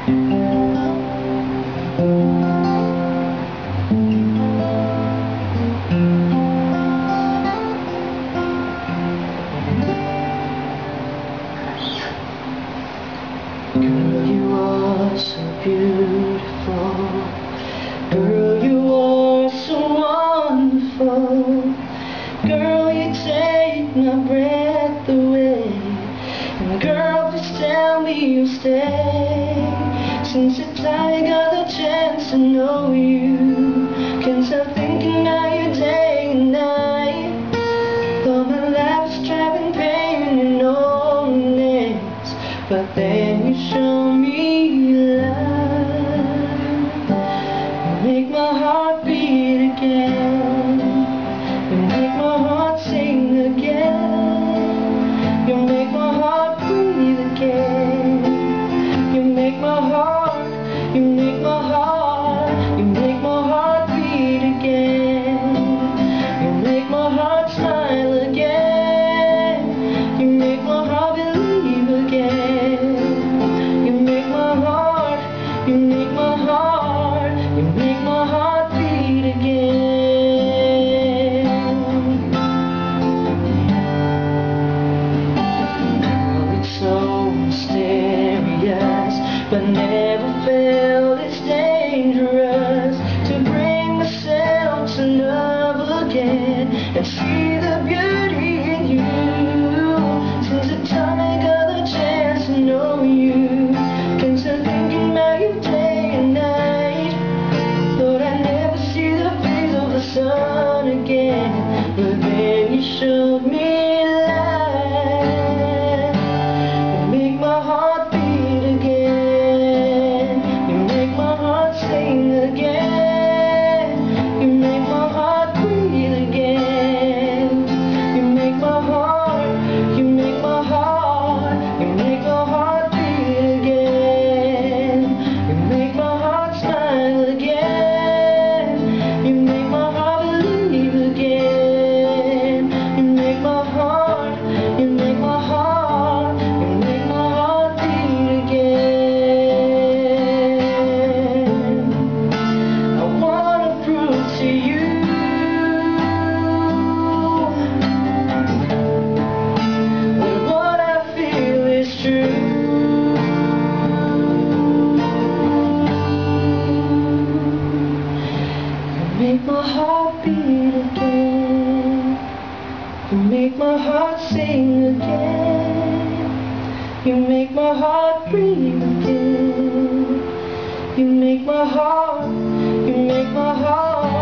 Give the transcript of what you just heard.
Girl, you are so beautiful. Girl, you are so wonderful. Girl, you take my breath away. And girl, please tell me you'll stay. Since the time I got the chance to know you, can't stop thinking about you day and night. Though my life's driving pain and loneliness, but then you show me love. You make my heart beat again. You make my heart sing again. You make my heart breathe again. You make my heart, you make my heart, you make my heart beat again. You make my heart smile again. You make my heart believe again. You make my heart, you make my heart, you make my heart beat again. Oh, it's so mysterious, but never felt it's dangerous to bring myself to love again and see the beauty in you. Since the time I got the chance to know you, can't stop thinking about you day and night. Thought I'd never see the face of the sun again, but then you showed me light. You make my heart beat again. You make my heart sing again. You make my heart breathe again. You make my heart, you make my heart, you make my heart beat again. You make my heart smile again. You make my heart believe again. You make my heart, you make my heart, you make my heart beat again. I wanna prove to you that what I feel is true. You make my heart beat again. You make my heart sing again. You make my heart breathe again. You make my heart, you make my heart.